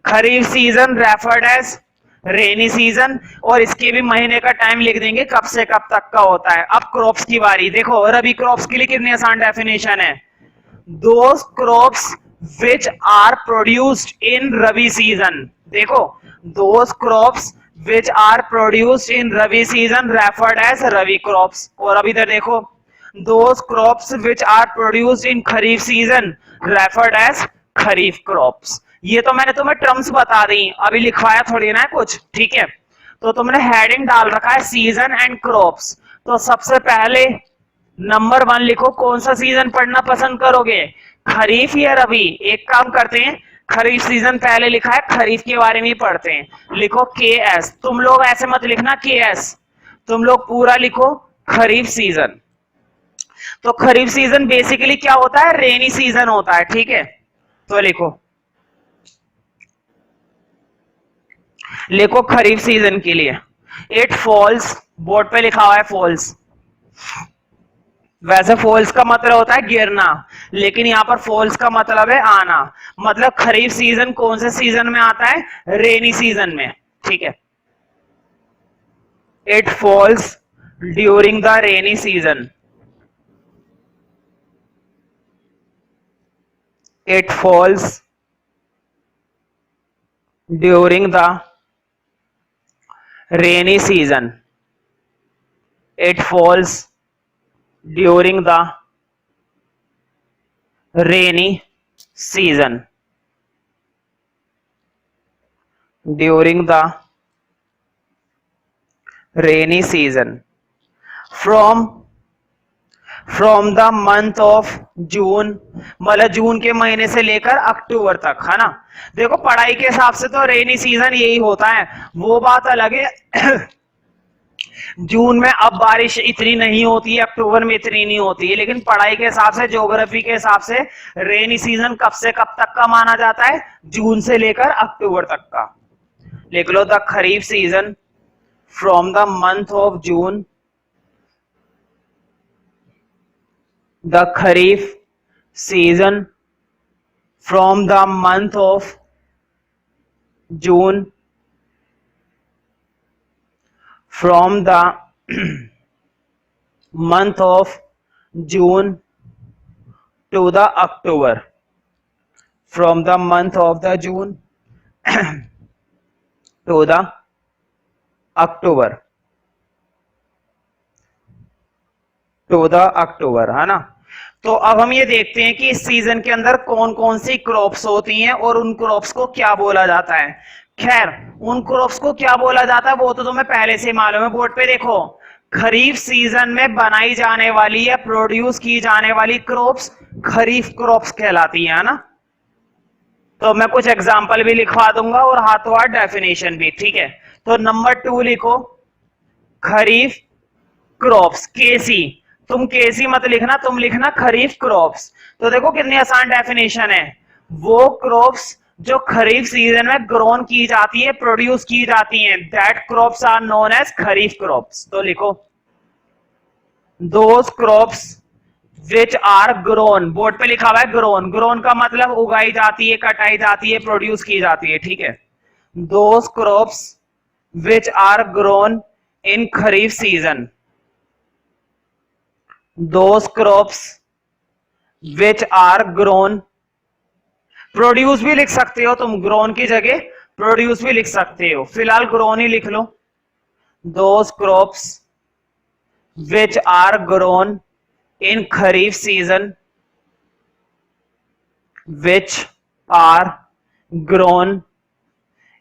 Kharif season referred as rainy season, और इसके भी महीने का टाइम लिख देंगे कब से कब तक का होता है। अब क्रॉप्स की बारी। देखो रबी क्रॉप्स के लिए कितनी आसान डेफिनेशन है। Those crops which are produced in rabi season. देखो those crops which are produced in rabi season referred as rabi crops. और अब इधर देखो, those crops which are produced in kharif season referred as kharif crops. ये तो मैंने तुम्हें टर्म्स बता दी, अभी लिखवाया थोड़ी ना है कुछ, ठीक है। तो तुमने हेडिंग डाल रखा है सीजन एंड क्रॉप्स। तो सबसे पहले नंबर 1 लिखो, कौन सा सीजन पढ़ना पसंद करोगे, खरीफ या रबी? एक काम करते हैं, खरीफ सीजन पहले लिखा है, खरीफ के बारे में ही पढ़ते हैं। लिखो के एस। तुम लोग ऐसे मत लिखना के एस, तुम लोग पूरा लिखो खरीफ सीजन। तो खरीफ सीजन बेसिकली क्या होता है? रेनी सीजन होता है, ठीक है। तो लिखो खरीफ सीजन के लिए इट फॉल्स, बोर्ड पे लिखा हुआ है फॉल्स। वैसे फॉल्स का मतलब होता है गिरना, लेकिन यहां पर फॉल्स का मतलब है आना। मतलब खरीफ सीजन कौन से सीजन में आता है? रेनी सीजन में, ठीक है। It falls during the rainy season. It falls during the rainy season. It false during the rainy season. During the rainy season from the month of June, मतलब जून के महीने से लेकर अक्टूबर तक, है ना। देखो पढ़ाई के हिसाब से तो रेनी सीजन यही होता है, वो बात अलग है जून में अब बारिश इतनी नहीं होती है, अक्टूबर में इतनी नहीं होती है, लेकिन पढ़ाई के हिसाब से, ज्योग्राफी के हिसाब से रेनी सीजन कब से कब तक का माना जाता है? जून से लेकर अक्टूबर तक का। लिख लो the kharif season from the month of June, the kharif season from the month of June, from the month of June to the October, from the month of the June to the October, है ना। तो अब हम ये देखते हैं कि इस सीजन के अंदर कौन कौन सी क्रॉप्स होती हैं और उन क्रॉप्स को क्या बोला जाता है। खैर उन क्रॉप्स को क्या बोला जाता है वो तो तुम्हें पहले से मालूम है, बोर्ड पे देखो। खरीफ सीजन में बनाई जाने वाली या प्रोड्यूस की जाने वाली क्रॉप्स खरीफ क्रॉप्स कहलाती है ना। तो मैं कुछ एग्जांपल भी लिखवा दूंगा और हाथों हाथ डेफिनेशन भी, ठीक है। तो नंबर 2 लिखो खरीफ क्रॉप्स, केसी। तुम केसी मत लिखना, तुम लिखना खरीफ क्रॉप्स। तो देखो कितनी आसान डेफिनेशन है, वो क्रॉप्स जो खरीफ सीजन में ग्रोन की जाती है, प्रोड्यूस की जाती हैं, that crops are known as kharif crops. तो लिखो those crops which are grown, board पे लिखा हुआ है ग्रोन, ग्रोन का मतलब उगाई जाती है, कटाई जाती है, प्रोड्यूस की जाती है, ठीक है। Those crops which are grown in kharif season, those crops which are grown, produce भी लिख सकते हो तुम, ग्रोन की जगह प्रोड्यूस भी लिख सकते हो, फिलहाल ग्रोन ही लिख लो। Those crops which are grown in kharif season, which are grown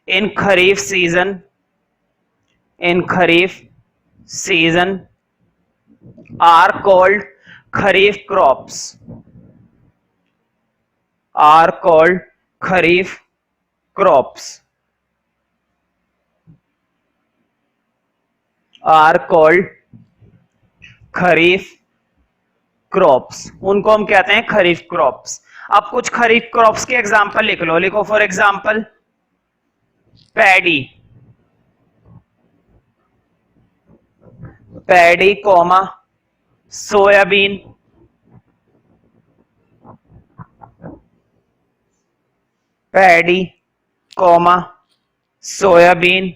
in kharif season are called kharif crops, are called kharif crops, are called kharif crops, उनको हम कहते हैं खरीफ क्रॉप्स। अब कुछ खरीफ क्रॉप्स के एग्जांपल लिख लो, लिखो for example paddy, paddy comma soybean, paddy comma soybean,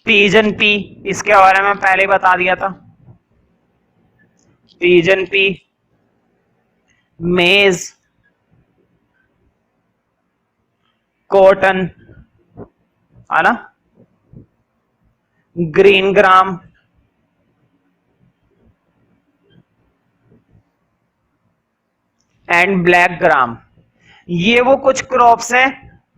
pigeon pea, इसके बारे में पहले बता दिया था, पीजन पी, मेज, कॉटन, है ना, green gram, and black gram. ये वो कुछ क्रॉप्स हैं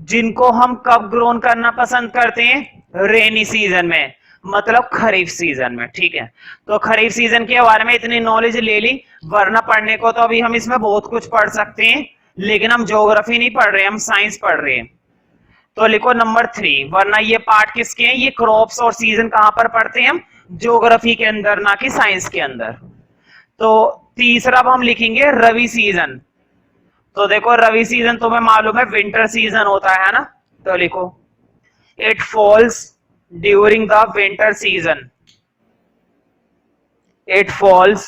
जिनको हम कब ग्रोन करना पसंद करते हैं, रेनी सीजन में, मतलब खरीफ सीजन में। ठीक है, तो खरीफ सीजन के बारे में इतनी नॉलेज ले ली, वरना पढ़ने को तो अभी हम इसमें बहुत कुछ पढ़ सकते हैं, लेकिन हम ज्योग्राफी नहीं पढ़ रहे, हम साइंस पढ़ रहे हैं। तो लिखो नंबर 3, वरना ये पार्ट किसके हैं, ये क्रॉप्स और सीजन कहां पर पढ़ते हैं हम, ज्योग्राफी के अंदर, ना कि साइंस के अंदर। तो तीसरा अब हम लिखेंगे रवि सीजन। तो देखो रवि सीजन तुम्हें मालूम है विंटर सीजन होता है ना, तो लिखो it falls during the winter season, it falls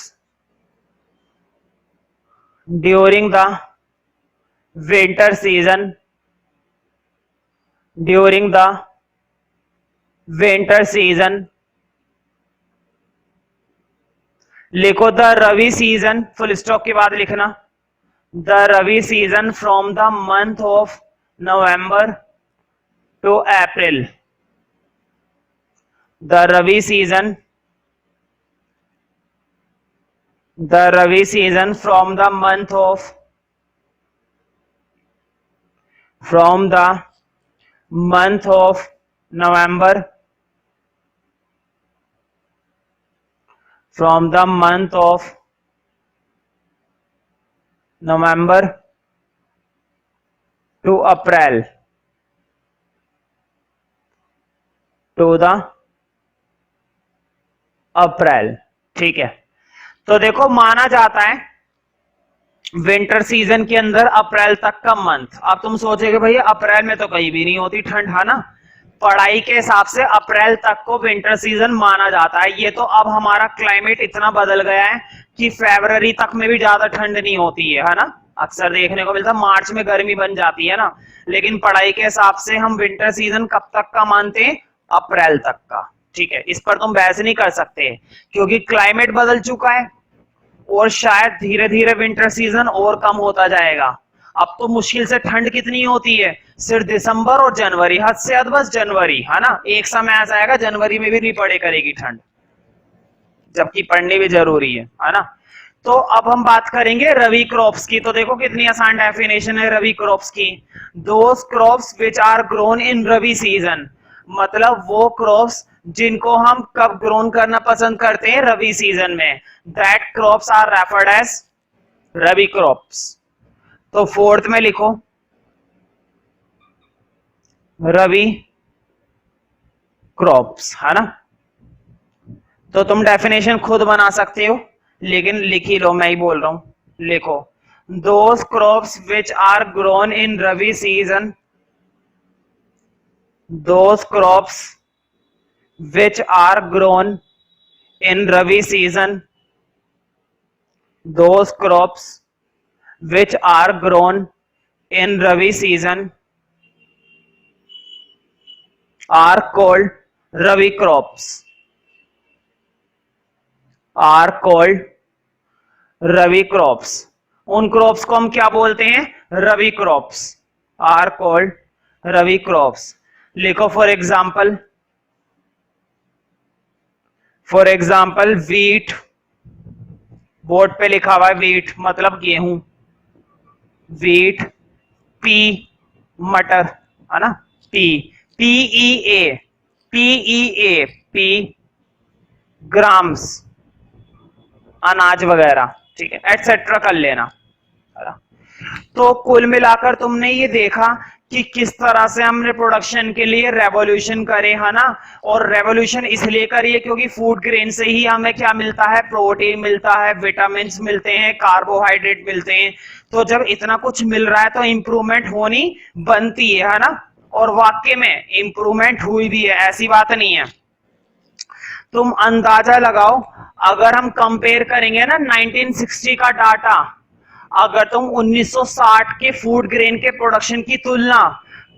during the winter season, during the winter season. लिखो the rabi season, full stop के बाद लिखना, the rabi season from the month of November to April, the rabi season, the rabi season from the month of, from the month of November, from the month of November to April, to the April। ठीक है, तो देखो माना जाता है winter season के अंदर अप्रैल तक का मंथ। अब तुम सोचोगे भैया अप्रैल में तो कहीं भी नहीं होती ठंड, है ना, पढ़ाई के हिसाब से अप्रैल तक को विंटर सीजन माना जाता है। ये तो अब हमारा क्लाइमेट इतना बदल गया है कि फरवरी तक में भी ज्यादा ठंड नहीं होती है ना, अक्सर देखने को मिलता है मार्च में गर्मी बन जाती है ना, लेकिन पढ़ाई के हिसाब से हम विंटर सीजन कब तक का मानते हैं, अप्रैल तक का। ठीक है, इस पर तुम बहस नहीं कर सकते क्योंकि क्लाइमेट बदल चुका है और शायद धीरे धीरे विंटर सीजन और कम होता जाएगा। अब तो मुश्किल से ठंड कितनी होती है, सिर्फ दिसंबर और जनवरी, हद से हद बस जनवरी, है ना। एक समय ऐसा आएगा जनवरी में भी नहीं पड़े करेगी ठंड, जबकि पढ़नी भी जरूरी है ना। तो अब हम बात करेंगे रवि क्रॉप्स की। तो देखो कितनी आसान डेफिनेशन है रवि क्रॉप्स की, those crops which are grown in rabi season, मतलब वो क्रॉप्स जिनको हम कब ग्रोन करना पसंद करते हैं, रवि सीजन में, that crops are referred as rabi crops. तो फोर्थ में लिखो रवि क्रॉप्स, है ना। तो तुम डेफिनेशन खुद बना सकते हो, लेकिन लिख ही लो, मैं ही बोल रहा हूं, लिखो those crops which are grown in rabi season, those crops which are grown in Rabi season, those crops which are grown in Rabi season are called Rabi crops, are called Rabi crops। उन crops को हम क्या बोलते हैं, rabi crops, are called rabi crops. लिखो for example, for example wheat, board पे लिखा हुआ है वीट मतलब गेहूं, वीट, पी मटर, है ना, P PEA, PEA, P grams अनाज वगैरह, ठीक है, एटसेट्रा कर लेना। तो कुल मिलाकर तुमने ये देखा कि किस तरह से हमने प्रोडक्शन के लिए रेवोल्यूशन करे, है ना। और रेवोल्यूशन इसलिए करिए क्योंकि फूड ग्रेन से ही हमें क्या मिलता है, प्रोटीन मिलता है, विटामिन मिलते हैं, कार्बोहाइड्रेट मिलते हैं। तो जब इतना कुछ मिल रहा है तो इंप्रूवमेंट होनी बनती है ना। और वाकई में इंप्रूवमेंट हुई भी है, ऐसी बात नहीं है। तुम अंदाजा लगाओ, अगर हम कंपेयर करेंगे ना 1960 का डाटा, अगर तुम 1960 के फूड ग्रेन के प्रोडक्शन की तुलना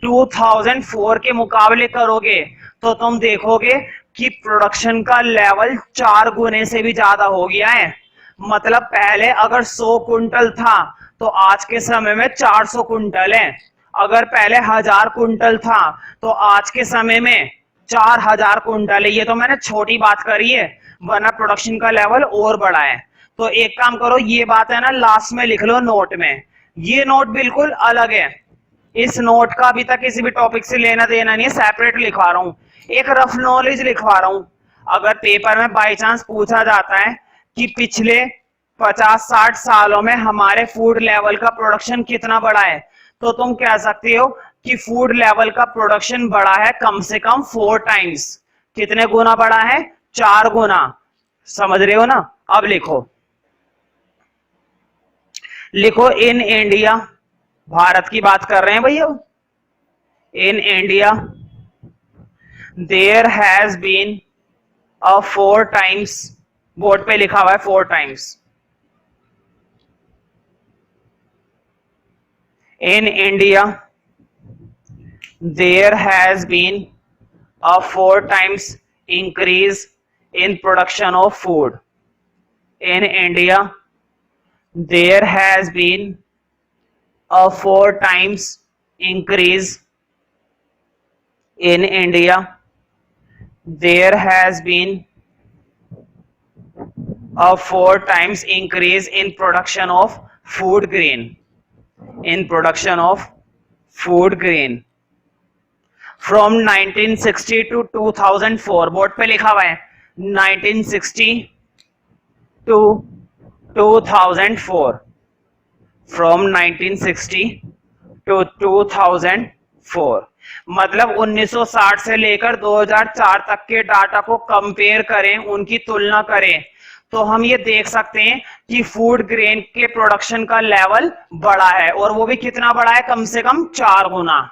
2004 के मुकाबले करोगे तो तुम देखोगे कि प्रोडक्शन का लेवल 4 गुने से भी ज्यादा हो गया है। मतलब पहले अगर 100 कुंटल था तो आज के समय में 400 कुंटल है। अगर पहले 1000 कुंटल था तो आज के समय में 4000 कुंटल है। ये तो मैंने छोटी बात करी है, वरना प्रोडक्शन का लेवल और बड़ा है। तो एक काम करो, ये बात है ना लास्ट में लिख लो नोट में। ये नोट बिल्कुल अलग है, इस नोट का अभी तक किसी भी टॉपिक से लेना देना नहीं है, सेपरेट लिखवा रहा हूं, एक रफ नॉलेज लिखवा रहा हूं। अगर पेपर में बाई चांस पूछा जाता है कि पिछले 50-60 सालों में हमारे फूड लेवल का प्रोडक्शन कितना बढ़ा है, तो तुम कह सकते हो कि फूड लेवल का प्रोडक्शन बढ़ा है कम से कम 4 टाइम्स। कितने गुना बढ़ा है? 4 गुना। समझ रहे हो ना। अब लिखो, लिखो इन इंडिया, भारत की बात कर रहे हैं भैया। In India there has been a 4 times, board पे लिखा हुआ है 4 times. In India there has been a 4 times increase in production of food. In India, there has been a 4 times increase. In India, there has been a 4 times increase in production of food grain. In production of food grain. From 1960 to 2004, board पे लिखा हुआ है 1960 to 2004, from 1960 to 2004। मतलब 1960 से लेकर 2004 तक के data को कंपेयर करें, उनकी तुलना करें, तो हम ये देख सकते हैं कि फूड ग्रेन के प्रोडक्शन का लेवल बड़ा है, और वो भी कितना बड़ा है, कम से कम 4 गुना।